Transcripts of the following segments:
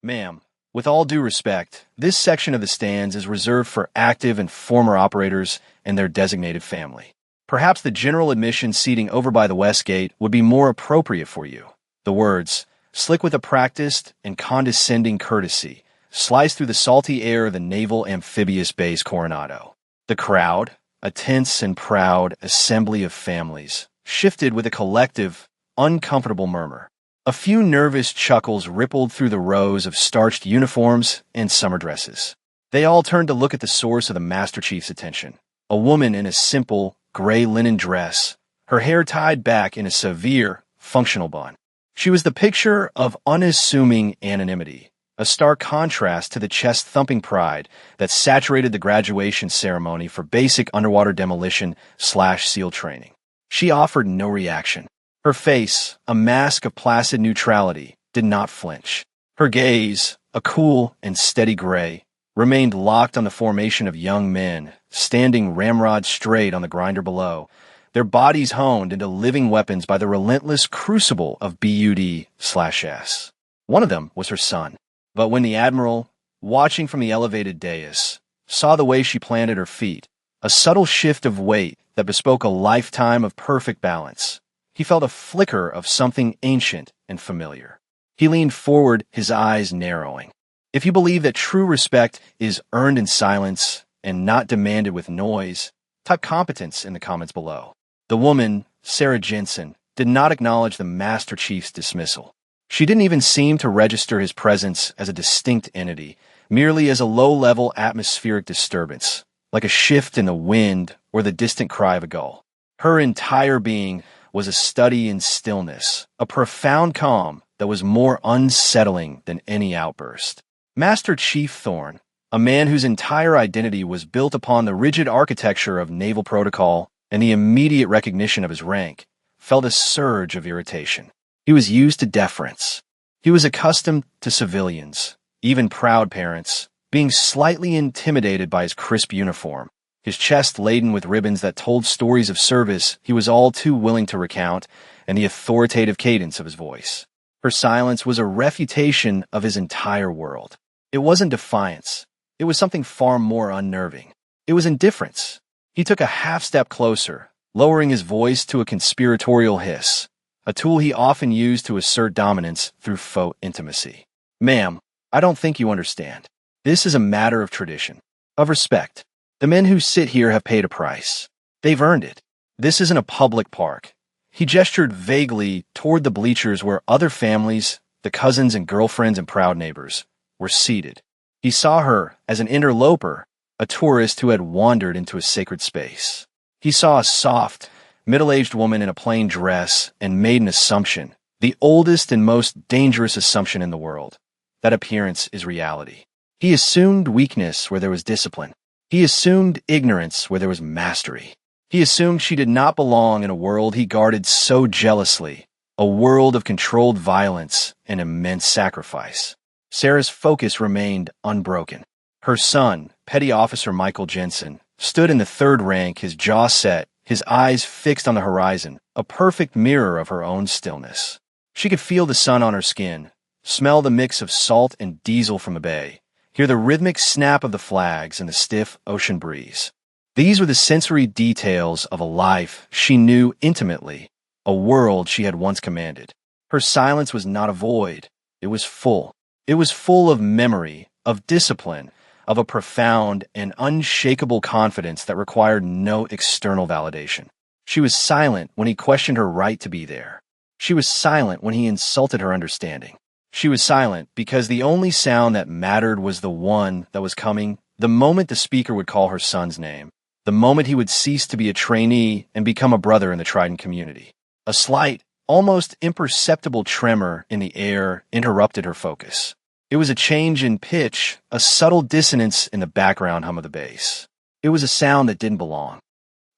Ma'am, with all due respect, this section of the stands is reserved for active and former operators and their designated family. Perhaps the general admission seating over by the west gate would be more appropriate for you. The words, slick with a practiced and condescending courtesy, slice through the salty air of the Naval Amphibious Base Coronado. The crowd, a tense and proud assembly of families, shifted with a collective, uncomfortable murmur. A few nervous chuckles rippled through the rows of starched uniforms and summer dresses. They all turned to look at the source of the Master Chief's attention, a woman in a simple, gray linen dress, her hair tied back in a severe, functional bun. She was the picture of unassuming anonymity, a stark contrast to the chest-thumping pride that saturated the graduation ceremony for basic underwater demolition/SEAL training. She offered no reaction. Her face, a mask of placid neutrality, did not flinch. Her gaze, a cool and steady gray, remained locked on the formation of young men, standing ramrod straight on the grinder below, their bodies honed into living weapons by the relentless crucible of BUD/S. One of them was her son. But when the Admiral, watching from the elevated dais, saw the way she planted her feet, a subtle shift of weight that bespoke a lifetime of perfect balance, he felt a flicker of something ancient and familiar. He leaned forward, his eyes narrowing. If you believe that true respect is earned in silence and not demanded with noise, type competence in the comments below. The woman, Sarah Jensen, did not acknowledge the Master Chief's dismissal. She didn't even seem to register his presence as a distinct entity, merely as a low-level atmospheric disturbance, like a shift in the wind or the distant cry of a gull. Her entire being was a study in stillness, a profound calm that was more unsettling than any outburst. Master Chief Thorne, a man whose entire identity was built upon the rigid architecture of naval protocol and the immediate recognition of his rank, felt a surge of irritation. He was used to deference. He was accustomed to civilians, even proud parents, being slightly intimidated by his crisp uniform, his chest laden with ribbons that told stories of service he was all too willing to recount, and the authoritative cadence of his voice. Her silence was a refutation of his entire world. It wasn't defiance. It was something far more unnerving. It was indifference. He took a half-step closer, lowering his voice to a conspiratorial hiss, a tool he often used to assert dominance through faux intimacy. Ma'am, I don't think you understand. This is a matter of tradition, of respect. The men who sit here have paid a price. They've earned it. This isn't a public park. He gestured vaguely toward the bleachers where other families, the cousins and girlfriends and proud neighbors, were seated. He saw her as an interloper, a tourist who had wandered into a sacred space. He saw a soft, middle-aged woman in a plain dress and made an assumption, the oldest and most dangerous assumption in the world. That appearance is reality. He assumed weakness where there was discipline. He assumed ignorance where there was mastery. He assumed she did not belong in a world he guarded so jealously, a world of controlled violence and immense sacrifice. Sarah's focus remained unbroken. Her son, Petty Officer Michael Jensen, stood in the third rank, his jaw set, his eyes fixed on the horizon, a perfect mirror of her own stillness. She could feel the sun on her skin, smell the mix of salt and diesel from the bay, hear the rhythmic snap of the flags and the stiff ocean breeze. These were the sensory details of a life she knew intimately, a world she had once commanded. Her silence was not a void. It was full. It was full of memory, of discipline, of a profound and unshakable confidence that required no external validation. She was silent when he questioned her right to be there. She was silent when he insulted her understanding. She was silent because the only sound that mattered was the one that was coming the moment the speaker would call her son's name, the moment he would cease to be a trainee and become a brother in the Trident community. A slight, almost imperceptible tremor in the air interrupted her focus. It was a change in pitch, a subtle dissonance in the background hum of the bass. It was a sound that didn't belong.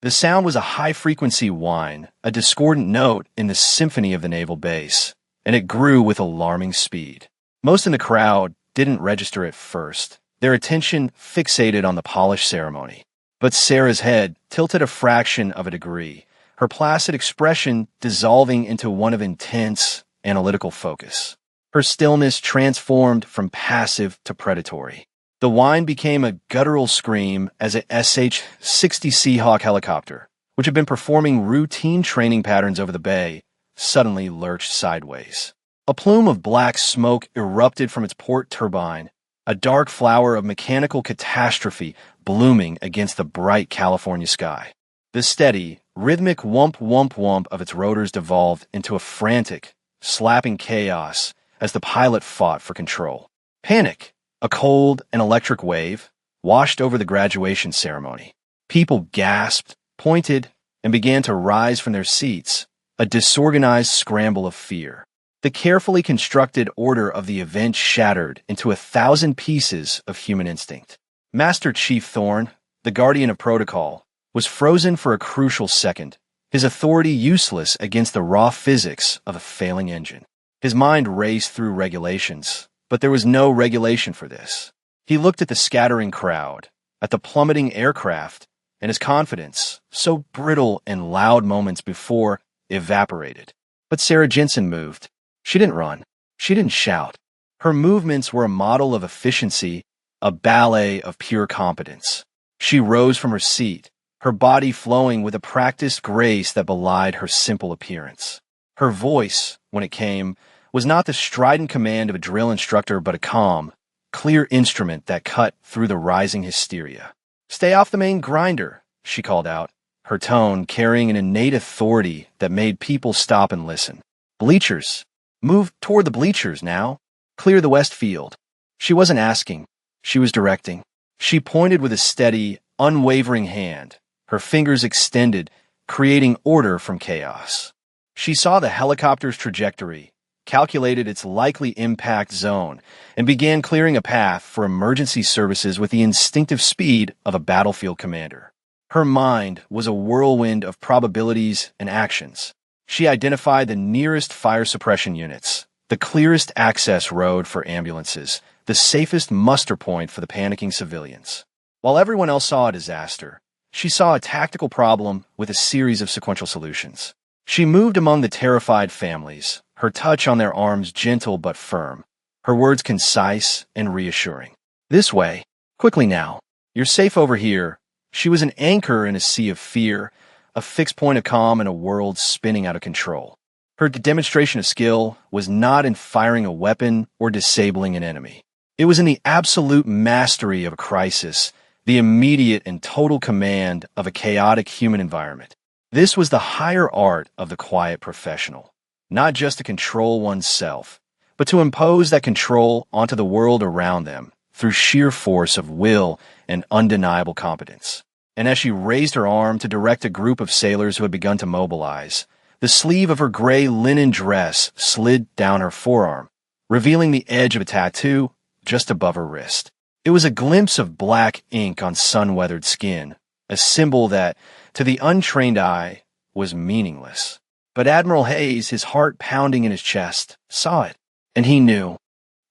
The sound was a high-frequency whine, a discordant note in the symphony of the naval base, and it grew with alarming speed. Most in the crowd didn't register at first, their attention fixated on the polished ceremony. But Sarah's head tilted a fraction of a degree, her placid expression dissolving into one of intense, analytical focus. Her stillness transformed from passive to predatory. The whine became a guttural scream as a SH-60 Seahawk helicopter, which had been performing routine training patterns over the bay, suddenly lurched sideways. A plume of black smoke erupted from its port turbine, a dark flower of mechanical catastrophe blooming against the bright California sky. The steady, rhythmic whump-whump-whump of its rotors devolved into a frantic, slapping chaos as the pilot fought for control. Panic, a cold and electric wave, washed over the graduation ceremony. People gasped, pointed, and began to rise from their seats, a disorganized scramble of fear. The carefully constructed order of the event shattered into 1,000 pieces of human instinct. Master Chief Thorne, the guardian of protocol, was frozen for a crucial second, his authority useless against the raw physics of a failing engine. His mind raced through regulations, but there was no regulation for this. He looked at the scattering crowd, at the plummeting aircraft, and his confidence, so brittle and loud moments before, evaporated. But Sarah Jensen moved. She didn't run. She didn't shout. Her movements were a model of efficiency, a ballet of pure competence. She rose from her seat, her body flowing with a practiced grace that belied her simple appearance. Her voice, when it came, was not the strident command of a drill instructor but a calm, clear instrument that cut through the rising hysteria. "Stay off the main grinder," she called out, her tone carrying an innate authority that made people stop and listen. "Bleachers. Move toward the bleachers now. Clear the west field." She wasn't asking. She was directing. She pointed with a steady, unwavering hand, her fingers extended, creating order from chaos. She saw the helicopter's trajectory, calculated its likely impact zone, and began clearing a path for emergency services with the instinctive speed of a battlefield commander. Her mind was a whirlwind of probabilities and actions. She identified the nearest fire suppression units, the clearest access road for ambulances, the safest muster point for the panicking civilians. While everyone else saw a disaster, she saw a tactical problem with a series of sequential solutions. She moved among the terrified families, her touch on their arms gentle but firm, her words concise and reassuring. "This way. Quickly now. You're safe over here." She was an anchor in a sea of fear, a fixed point of calm in a world spinning out of control. Her demonstration of skill was not in firing a weapon or disabling an enemy. It was in the absolute mastery of a crisis, the immediate and total command of a chaotic human environment. This was the higher art of the quiet professional, not just to control oneself, but to impose that control onto the world around them through sheer force of will and undeniable competence. And as she raised her arm to direct a group of sailors who had begun to mobilize, the sleeve of her gray linen dress slid down her forearm, revealing the edge of a tattoo just above her wrist. It was a glimpse of black ink on sun-weathered skin, a symbol that, to the untrained eye, was meaningless. But Admiral Hayes, his heart pounding in his chest, saw it, and he knew.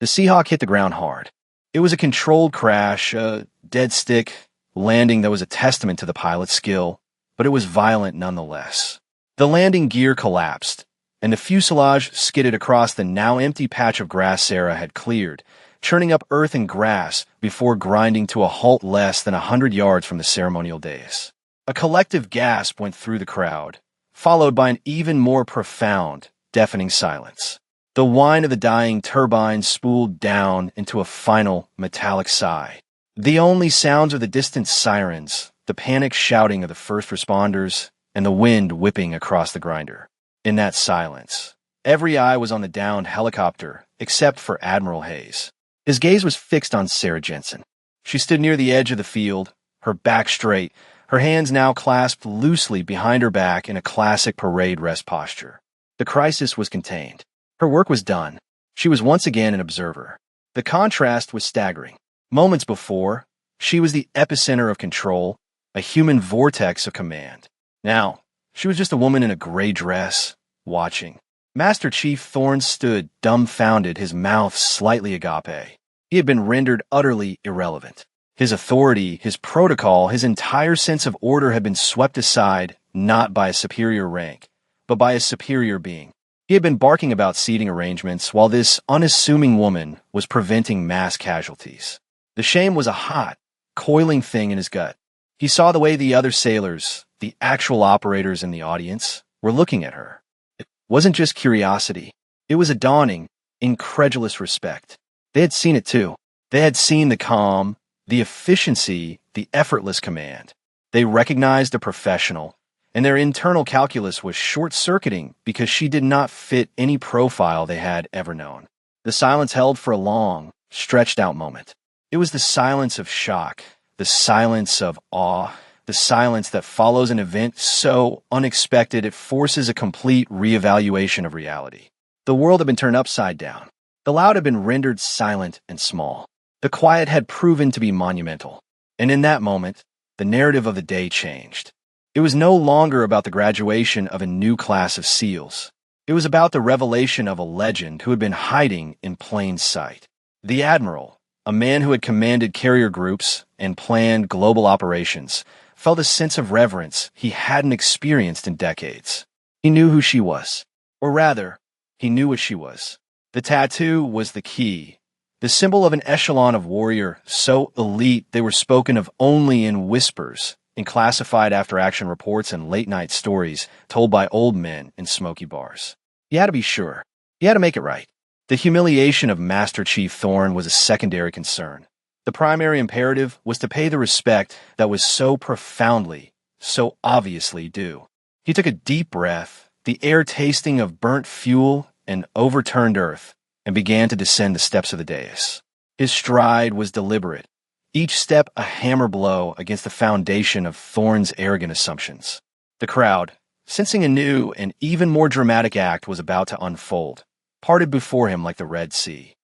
The Seahawk hit the ground hard. It was a controlled crash, a dead stick landing that was a testament to the pilot's skill, but it was violent nonetheless. The landing gear collapsed, and the fuselage skidded across the now empty patch of grass Sarah had cleared, churning up earth and grass before grinding to a halt less than 100 yards from the ceremonial dais. A collective gasp went through the crowd, followed by an even more profound, deafening silence. The whine of the dying turbine spooled down into a final metallic sigh. The only sounds are the distant sirens, the panic shouting of the first responders, and the wind whipping across the grinder. In that silence, every eye was on the downed helicopter, except for Admiral Hayes. His gaze was fixed on Sarah Jensen. She stood near the edge of the field, her back straight, her hands now clasped loosely behind her back in a classic parade rest posture. The crisis was contained. Her work was done. She was once again an observer. The contrast was staggering. Moments before, she was the epicenter of control, a human vortex of command. Now, she was just a woman in a gray dress, watching. Master Chief Thorne stood dumbfounded, his mouth slightly agape. He had been rendered utterly irrelevant. His authority, his protocol, his entire sense of order had been swept aside, not by a superior rank, but by a superior being. He had been barking about seating arrangements while this unassuming woman was preventing mass casualties. The shame was a hot, coiling thing in his gut. He saw the way the other sailors, the actual operators in the audience, were looking at her. It wasn't just curiosity. It was a dawning, incredulous respect. They had seen it too. They had seen the calm, the efficiency, the effortless command. They recognized a professional, and their internal calculus was short-circuiting because she did not fit any profile they had ever known. The silence held for a long, stretched-out moment. It was the silence of shock, the silence of awe, the silence that follows an event so unexpected it forces a complete reevaluation of reality. The world had been turned upside down. The loud had been rendered silent and small. The quiet had proven to be monumental. And in that moment, the narrative of the day changed. It was no longer about the graduation of a new class of SEALs. It was about the revelation of a legend who had been hiding in plain sight. The Admiral, a man who had commanded carrier groups and planned global operations, felt a sense of reverence he hadn't experienced in decades. He knew who she was. Or rather, he knew what she was. The tattoo was the key, the symbol of an echelon of warrior so elite they were spoken of only in whispers, in classified after-action reports and late-night stories told by old men in smoky bars. He had to be sure. He had to make it right. The humiliation of Master Chief Thorne was a secondary concern. The primary imperative was to pay the respect that was so profoundly, so obviously due. He took a deep breath, the air tasting of burnt fuel and overturned earth, and began to descend the steps of the dais. His stride was deliberate, each step a hammer blow against the foundation of Thorne's arrogant assumptions. The crowd, sensing a new and even more dramatic act was about to unfold, parted before him like the Red Sea.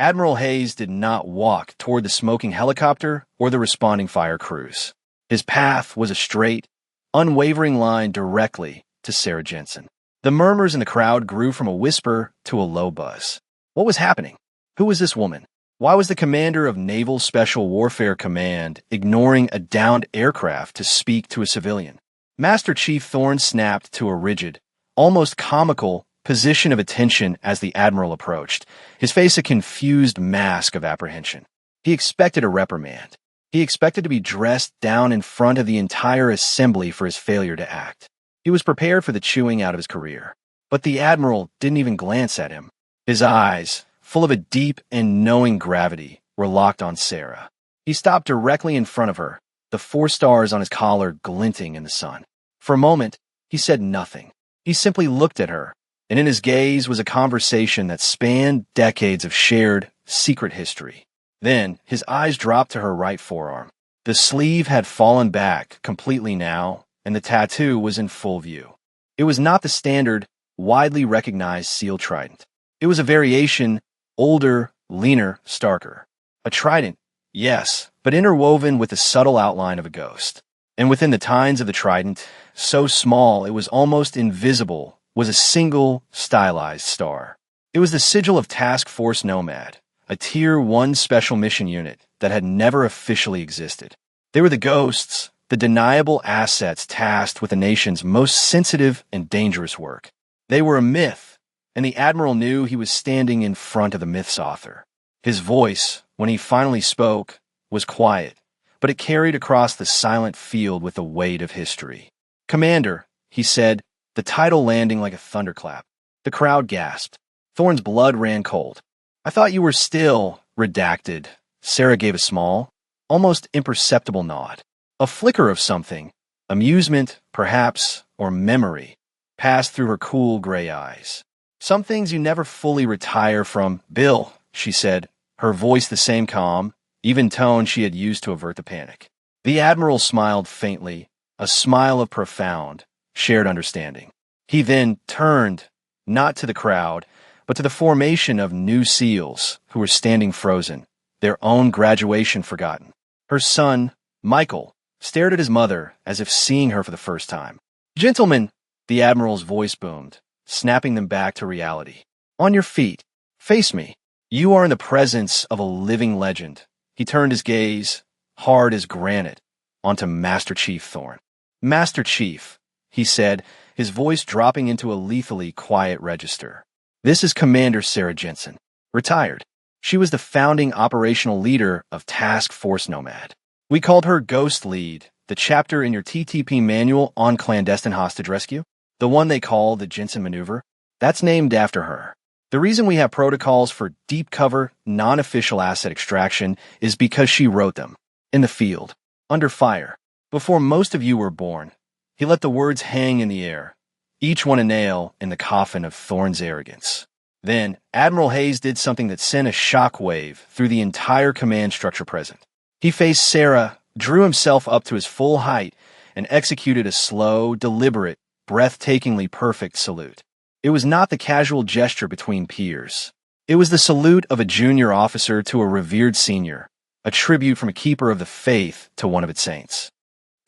Admiral Hayes did not walk toward the smoking helicopter or the responding fire crews. His path was a straight, unwavering line directly to Sarah Jensen. The murmurs in the crowd grew from a whisper to a low buzz. What was happening? Who was this woman? Why was the commander of Naval Special Warfare Command ignoring a downed aircraft to speak to a civilian? Master Chief Thorne snapped to a rigid, almost comical position of attention as the Admiral approached, his face a confused mask of apprehension. He expected a reprimand. He expected to be dressed down in front of the entire assembly for his failure to act. He was prepared for the chewing out of his career. But the Admiral didn't even glance at him. His eyes, full of a deep and knowing gravity, were locked on Sarah. He stopped directly in front of her, the 4 stars on his collar glinting in the sun. For a moment, he said nothing. He simply looked at her, and in his gaze was a conversation that spanned decades of shared, secret history. Then, his eyes dropped to her right forearm. The sleeve had fallen back completely now, and the tattoo was in full view. It was not the standard, widely recognized SEAL trident. It was a variation, older, leaner, starker. A trident, yes, but interwoven with the subtle outline of a ghost. And within the tines of the trident, so small it was almost invisible, was a single, stylized star. It was the sigil of Task Force Nomad, a Tier 1 special mission unit that had never officially existed. They were the ghosts, the deniable assets tasked with the nation's most sensitive and dangerous work. They were a myth, and the Admiral knew he was standing in front of the myth's author. His voice, when he finally spoke, was quiet, but it carried across the silent field with the weight of history. "Commander," he said, the title landing like a thunderclap. The crowd gasped. Thorne's blood ran cold. "I thought you were still redacted." Sarah gave a small, almost imperceptible nod. A flicker of something, amusement, perhaps, or memory, passed through her cool gray eyes. "Some things you never fully retire from, Bill," she said, her voice the same calm, even tone she had used to avert the panic. The Admiral smiled faintly, a smile of profound, shared understanding. He then turned, not to the crowd, but to the formation of new SEALs who were standing frozen, their own graduation forgotten. Her son, Michael, stared at his mother as if seeing her for the first time. "Gentlemen," the Admiral's voice boomed, snapping them back to reality. "On your feet. Face me. You are in the presence of a living legend." He turned his gaze, hard as granite, onto Master Chief Thorne. "Master Chief," he said, his voice dropping into a lethally quiet register. This is Commander Sarah Jensen, retired. She was the founding operational leader of Task Force Nomad. We called her Ghost Lead, the chapter in your TTP manual on clandestine hostage rescue, the one they call the Jensen Maneuver. That's named after her. The reason we have protocols for deep cover, non-official asset extraction is because she wrote them. In the field, under fire, before most of you were born. He let the words hang in the air, each one a nail in the coffin of Thorne's arrogance. Then, Admiral Hayes did something that sent a shockwave through the entire command structure present. He faced Sarah, drew himself up to his full height, and executed a slow, deliberate, breathtakingly perfect salute. It was not the casual gesture between peers. It was the salute of a junior officer to a revered senior, a tribute from a keeper of the faith to one of its saints.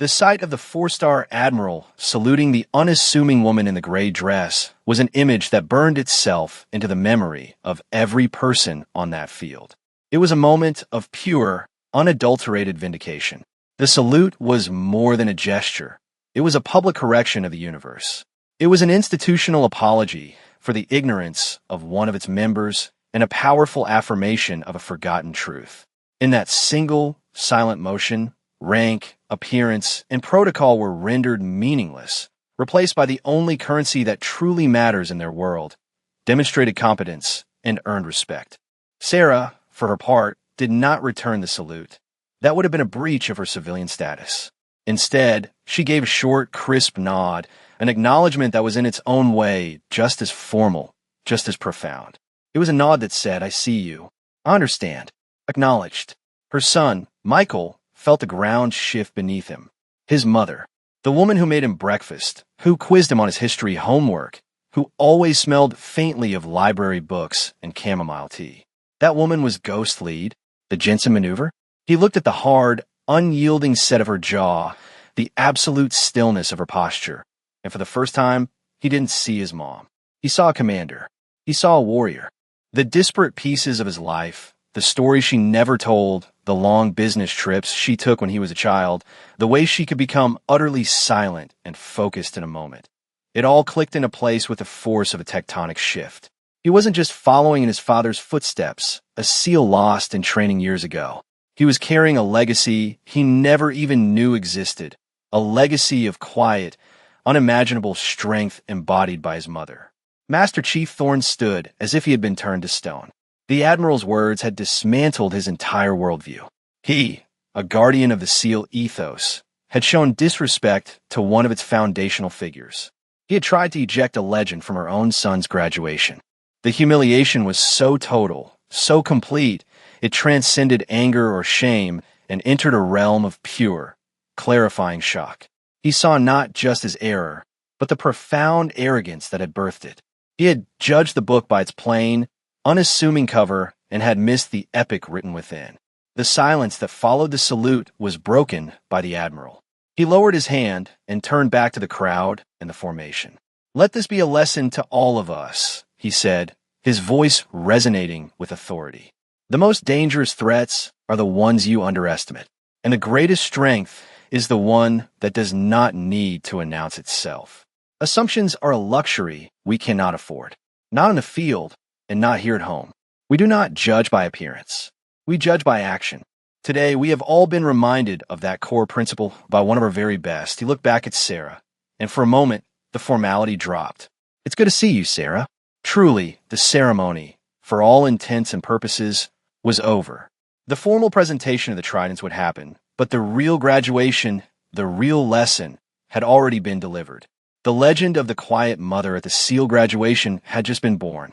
The sight of the four-star admiral saluting the unassuming woman in the gray dress was an image that burned itself into the memory of every person on that field. It was a moment of pure, unadulterated vindication. The salute was more than a gesture. It was a public correction of the universe. It was an institutional apology for the ignorance of one of its members and a powerful affirmation of a forgotten truth. In that single, silent motion, rank, appearance, and protocol were rendered meaningless, replaced by the only currency that truly matters in their world, demonstrated competence, and earned respect. Sarah, for her part, did not return the salute. That would have been a breach of her civilian status. Instead, she gave a short, crisp nod, an acknowledgement that was in its own way just as formal, just as profound. It was a nod that said, "I see you. I understand." Acknowledged. Her son, Michael, felt the ground shift beneath him. His mother, the woman who made him breakfast, who quizzed him on his history homework, who always smelled faintly of library books and chamomile tea. That woman was Ghost Lead, the Jensen Maneuver. He looked at the hard, unyielding set of her jaw, the absolute stillness of her posture, and for the first time, he didn't see his mom. He saw a commander. He saw a warrior. The disparate pieces of his life, the stories she never told, the long business trips she took when he was a child, the way she could become utterly silent and focused in a moment. It all clicked into place with the force of a tectonic shift. He wasn't just following in his father's footsteps, a SEAL lost in training years ago. He was carrying a legacy he never even knew existed, a legacy of quiet, unimaginable strength embodied by his mother. Master Chief Thorne stood as if he had been turned to stone. The Admiral's words had dismantled his entire worldview. He, a guardian of the SEAL ethos, had shown disrespect to one of its foundational figures. He had tried to eject a legend from her own son's graduation. The humiliation was so total, so complete, it transcended anger or shame and entered a realm of pure, clarifying shock. He saw not just his error, but the profound arrogance that had birthed it. He had judged the book by its plain, unassuming cover and had missed the epic written within. The silence that followed the salute was broken by the Admiral. He lowered his hand and turned back to the crowd and the formation. "Let this be a lesson to all of us," he said, his voice resonating with authority. "The most dangerous threats are the ones you underestimate, and the greatest strength is the one that does not need to announce itself. Assumptions are a luxury we cannot afford, not in the field and not here at home. We do not judge by appearance. We judge by action. Today, we have all been reminded of that core principle by one of our very best." He looked back at Sarah, and for a moment, the formality dropped. "It's good to see you, Sarah." Truly, the ceremony, for all intents and purposes, was over. The formal presentation of the tridents would happen, but the real graduation, the real lesson, had already been delivered. The legend of the quiet mother at the SEAL graduation had just been born.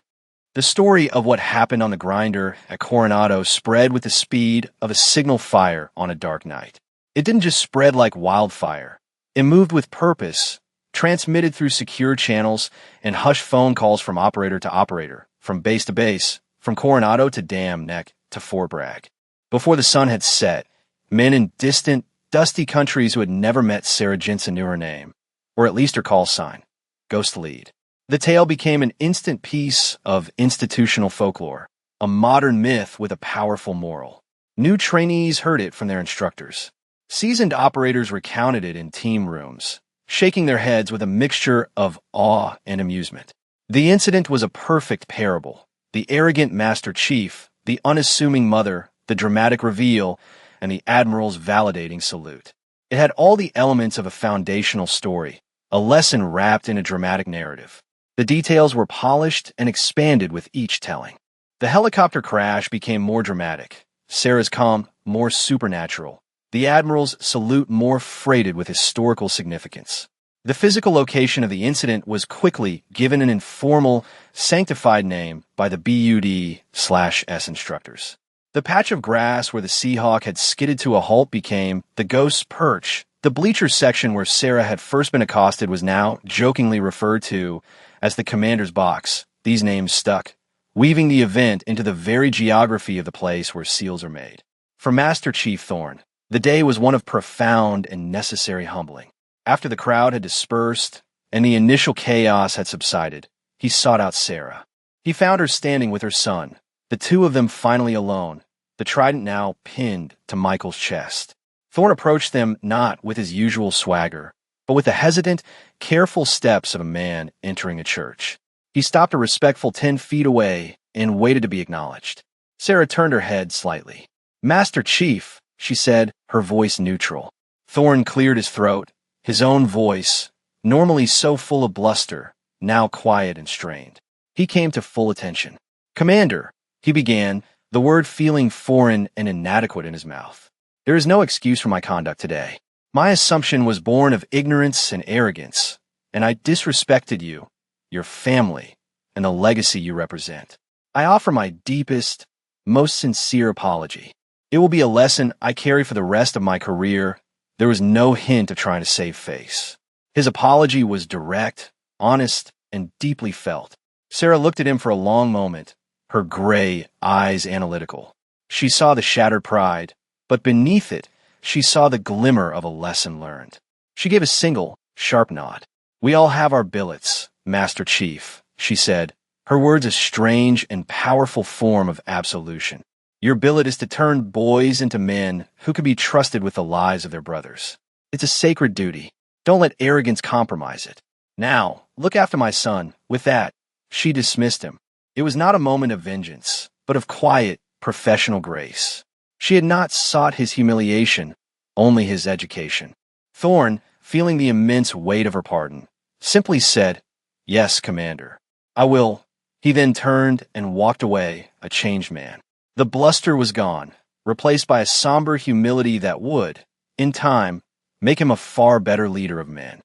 The story of what happened on the grinder at Coronado spread with the speed of a signal fire on a dark night. It didn't just spread like wildfire. It moved with purpose, transmitted through secure channels and hushed phone calls from operator to operator, from base to base, from Coronado to Dam Neck to Fort Bragg. Before the sun had set, men in distant, dusty countries who had never met Sarah Jensen knew her name, or at least her call sign, Ghost Lead. The tale became an instant piece of institutional folklore, a modern myth with a powerful moral. New trainees heard it from their instructors. Seasoned operators recounted it in team rooms, shaking their heads with a mixture of awe and amusement. The incident was a perfect parable. The arrogant Master Chief, the unassuming mother, the dramatic reveal, and the Admiral's validating salute. It had all the elements of a foundational story, a lesson wrapped in a dramatic narrative. The details were polished and expanded with each telling. The helicopter crash became more dramatic, Sarah's calm more supernatural, the Admiral's salute more freighted with historical significance. The physical location of the incident was quickly given an informal, sanctified name by the BUD/S instructors. The patch of grass where the Seahawk had skidded to a halt became the Ghost's Perch. The bleachers section where Sarah had first been accosted was now jokingly referred to as the Commander's Box. These names stuck, weaving the event into the very geography of the place where seals are made. For Master Chief Thorne, the day was one of profound and necessary humbling. After the crowd had dispersed and the initial chaos had subsided, he sought out Sarah. He found her standing with her son, the two of them finally alone, the trident now pinned to Michael's chest. Thorne approached them not with his usual swagger, but with the hesitant, careful steps of a man entering a church. He stopped a respectful 10 feet away and waited to be acknowledged. Sarah turned her head slightly. "Master Chief," she said, her voice neutral. Thorne cleared his throat, his own voice, normally so full of bluster, now quiet and strained. He came to full attention. "Commander," he began, the word feeling foreign and inadequate in his mouth. "There is no excuse for my conduct today. My assumption was born of ignorance and arrogance, and I disrespected you, your family, and the legacy you represent. I offer my deepest, most sincere apology. It will be a lesson I carry for the rest of my career." There was no hint of trying to save face. His apology was direct, honest, and deeply felt. Sarah looked at him for a long moment, her gray eyes analytical. She saw the shattered pride, but beneath it, she saw the glimmer of a lesson learned. She gave a single, sharp nod. "We all have our billets, Master Chief," she said, her words a strange and powerful form of absolution. "Your billet is to turn boys into men who can be trusted with the lives of their brothers. It's a sacred duty. Don't let arrogance compromise it. Now, look after my son." With that, she dismissed him. It was not a moment of vengeance, but of quiet, professional grace. She had not sought his humiliation, only his education. Thorne, feeling the immense weight of her pardon, simply said, "Yes, Commander. I will." He then turned and walked away, a changed man. The bluster was gone, replaced by a somber humility that would, in time, make him a far better leader of men.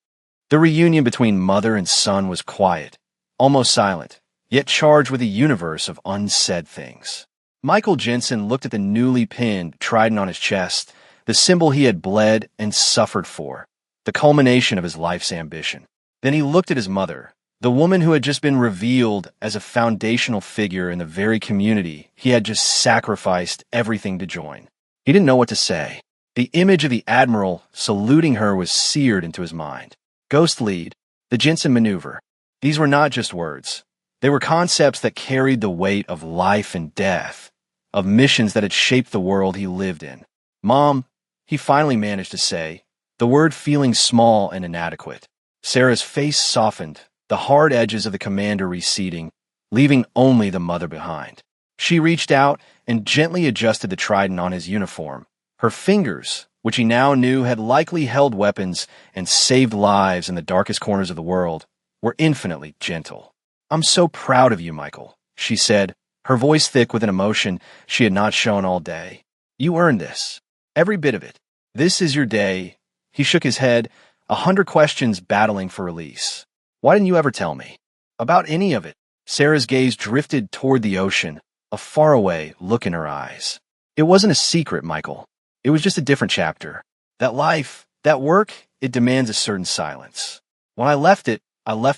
The reunion between mother and son was quiet, almost silent, yet charged with a universe of unsaid things. Michael Jensen looked at the newly pinned trident on his chest, the symbol he had bled and suffered for, the culmination of his life's ambition. Then he looked at his mother, the woman who had just been revealed as a foundational figure in the very community he had just sacrificed everything to join. He didn't know what to say. The image of the Admiral saluting her was seared into his mind. Ghost lead, the Jensen maneuver. These were not just words. They were concepts that carried the weight of life and death, of missions that had shaped the world he lived in. "Mom," he finally managed to say, the word feeling small and inadequate. Sarah's face softened, the hard edges of the commander receding, leaving only the mother behind. She reached out and gently adjusted the trident on his uniform. Her fingers, which he now knew had likely held weapons and saved lives in the darkest corners of the world, were infinitely gentle. "I'm so proud of you, Michael," she said, her voice thick with an emotion she had not shown all day. "You earned this. Every bit of it. This is your day." He shook his head, 100 questions battling for release. "Why didn't you ever tell me about any of it?" Sarah's gaze drifted toward the ocean, a faraway look in her eyes. "It wasn't a secret, Michael. It was just a different chapter. That life, that work, it demands a certain silence. When I left it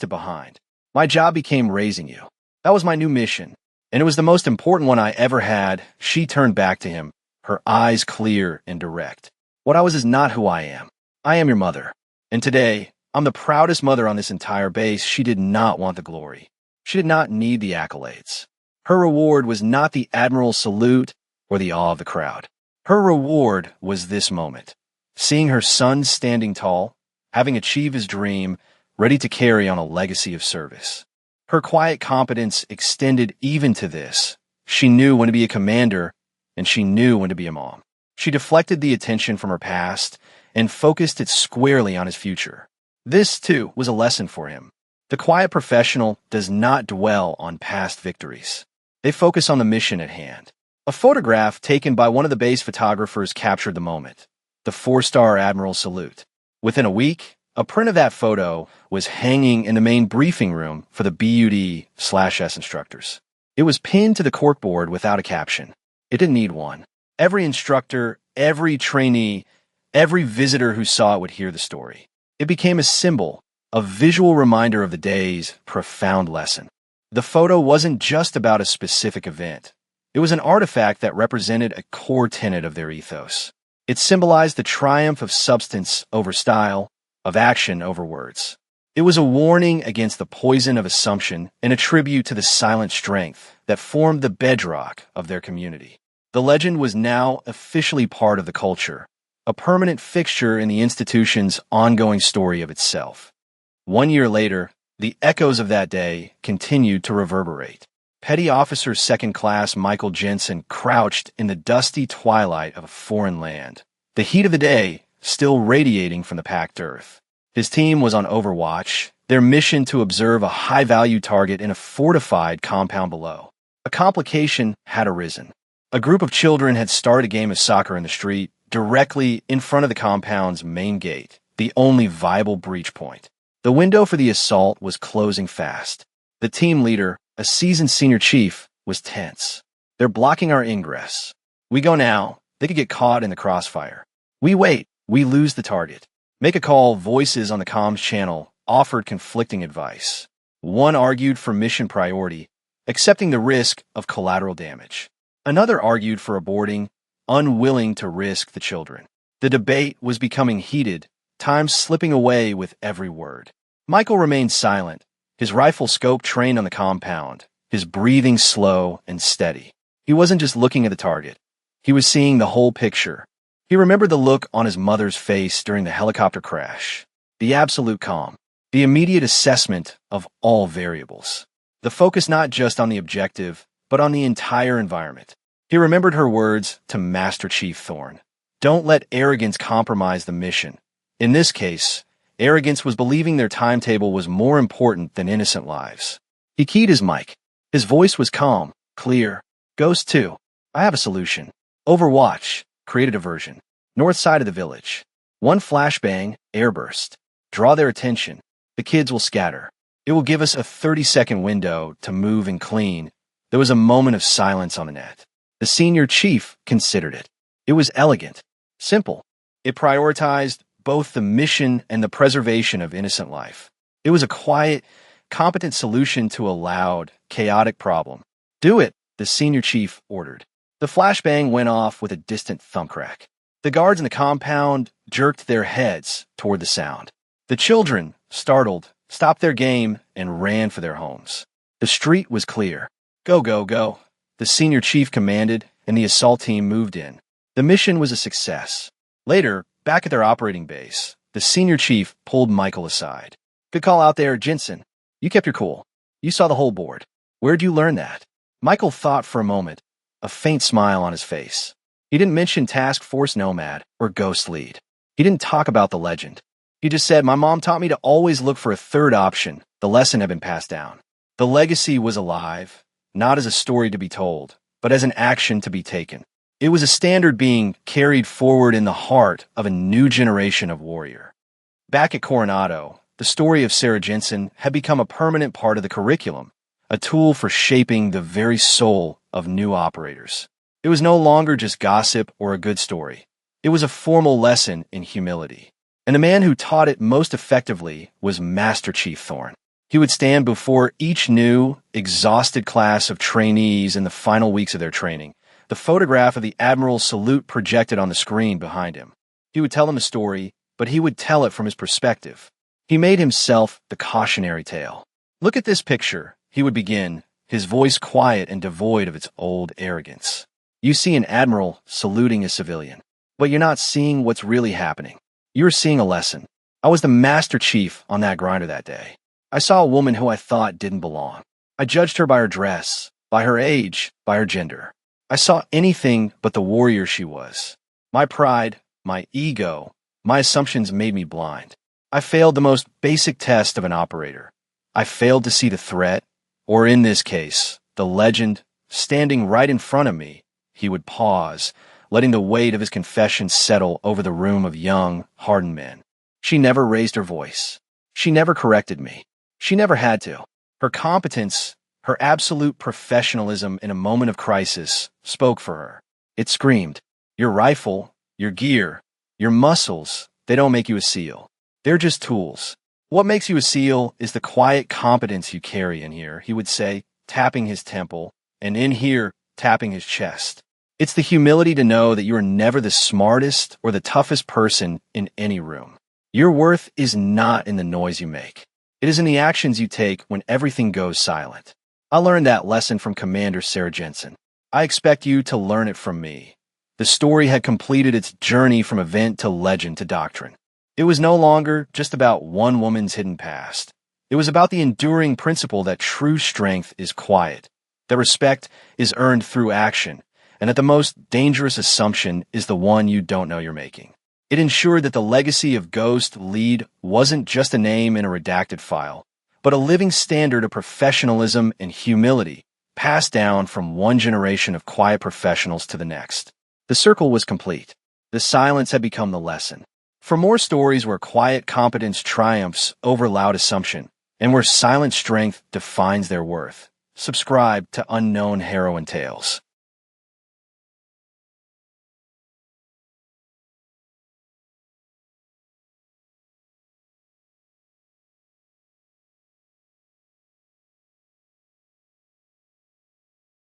behind. My job became raising you. That was my new mission, and it was the most important one I ever had." She turned back to him, her eyes clear and direct. "What I was is not who I am. I am your mother. And today, I'm the proudest mother on this entire base." She did not want the glory. She did not need the accolades. Her reward was not the Admiral's salute or the awe of the crowd. Her reward was this moment. Seeing her son standing tall, having achieved his dream, ready to carry on a legacy of service. Her quiet competence extended even to this. She knew when to be a commander, and she knew when to be a mom. She deflected the attention from her past and focused it squarely on his future. This, too, was a lesson for him. The quiet professional does not dwell on past victories. They focus on the mission at hand. A photograph taken by one of the base photographers captured the moment. The 4-star Admiral salute. Within a week, a print of that photo was hanging in the main briefing room for the BUD/S instructors. It was pinned to the corkboard without a caption. It didn't need one. Every instructor, every trainee, every visitor who saw it would hear the story. It became a symbol, a visual reminder of the day's profound lesson. The photo wasn't just about a specific event. It was an artifact that represented a core tenet of their ethos. It symbolized the triumph of substance over style, of action over words. It was a warning against the poison of assumption and a tribute to the silent strength that formed the bedrock of their community. The legend was now officially part of the culture, a permanent fixture in the institution's ongoing story of itself. 1 year later, the echoes of that day continued to reverberate. Petty Officer Second Class Michael Jensen crouched in the dusty twilight of a foreign land, the heat of the day still radiating from the packed earth. His team was on overwatch, their mission to observe a high-value target in a fortified compound below. A complication had arisen. A group of children had started a game of soccer in the street, directly in front of the compound's main gate, the only viable breach point. The window for the assault was closing fast. The team leader, a seasoned senior chief, was tense. They're blocking our ingress. We go now, they could get caught in the crossfire. We wait, we lose the target. Make a call. Voices on the comms channel offered conflicting advice. One argued for mission priority, accepting the risk of collateral damage. Another argued for aborting, unwilling to risk the children. The debate was becoming heated, time slipping away with every word. Michael remained silent, his rifle scope trained on the compound, his breathing slow and steady. He wasn't just looking at the target. He was seeing the whole picture. He remembered the look on his mother's face during the helicopter crash, the absolute calm, the immediate assessment of all variables. The focus not just on the objective, but on the entire environment. He remembered her words to Master Chief Thorne. Don't let arrogance compromise the mission. In this case, arrogance was believing their timetable was more important than innocent lives. He keyed his mic. His voice was calm, clear. Ghost 2. I have a solution. Overwatch. Create a diversion. North side of the village. One flashbang, airburst. Draw their attention. The kids will scatter. It will give us a 30-second window to move and clean. There was a moment of silence on the net. The senior chief considered it. It was elegant, simple. It prioritized both the mission and the preservation of innocent life. It was a quiet, competent solution to a loud, chaotic problem. Do it, the senior chief ordered. The flashbang went off with a distant thumbcrack. The guards in the compound jerked their heads toward the sound. The children, startled, stopped their game and ran for their homes. The street was clear. Go, go, go. The senior chief commanded, and the assault team moved in. The mission was a success. Later, back at their operating base, the senior chief pulled Michael aside. Good call out there, Jensen. You kept your cool. You saw the whole board. Where'd you learn that? Michael thought for a moment, a faint smile on his face. He didn't mention Task Force Nomad or Ghost Lead. He didn't talk about the legend. He just said, my mom taught me to always look for a third option. The lesson had been passed down. The legacy was alive, not as a story to be told, but as an action to be taken. It was a standard being carried forward in the heart of a new generation of warrior. Back at Coronado, the story of Sarah Jensen had become a permanent part of the curriculum, a tool for shaping the very soul of new operators. It was no longer just gossip or a good story. It was a formal lesson in humility. And the man who taught it most effectively was Master Chief Thorne. He would stand before each new, exhausted class of trainees in the final weeks of their training, the photograph of the Admiral's salute projected on the screen behind him. He would tell them a story, but he would tell it from his perspective. He made himself the cautionary tale. Look at this picture, he would begin, his voice quiet and devoid of its old arrogance. You see an admiral saluting a civilian, but you're not seeing what's really happening. You're seeing a lesson. I was the master chief on that grinder that day. I saw a woman who I thought didn't belong. I judged her by her dress, by her age, by her gender. I saw anything but the warrior she was. My pride, my ego, my assumptions made me blind. I failed the most basic test of an operator. I failed to see the threat, or in this case, the legend, standing right in front of me. He would pause, letting the weight of his confession settle over the room of young, hardened men. She never raised her voice. She never corrected me. She never had to. Her competence, her absolute professionalism in a moment of crisis, spoke for her. It screamed, "Your rifle, your gear, your muscles, they don't make you a SEAL. They're just tools. What makes you a SEAL is the quiet competence you carry in here," he would say, tapping his temple, and in here, tapping his chest. It's the humility to know that you are never the smartest or the toughest person in any room. Your worth is not in the noise you make. It is in the actions you take when everything goes silent. I learned that lesson from Commander Sarah Jensen. I expect you to learn it from me. The story had completed its journey from event to legend to doctrine. It was no longer just about one woman's hidden past. It was about the enduring principle that true strength is quiet, that respect is earned through action, and that the most dangerous assumption is the one you don't know you're making. It ensured that the legacy of Ghost Lead wasn't just a name in a redacted file, but a living standard of professionalism and humility passed down from one generation of quiet professionals to the next. The circle was complete. The silence had become the lesson. For more stories where quiet competence triumphs over loud assumption, and where silent strength defines their worth, subscribe to Unknown Heroine Tales.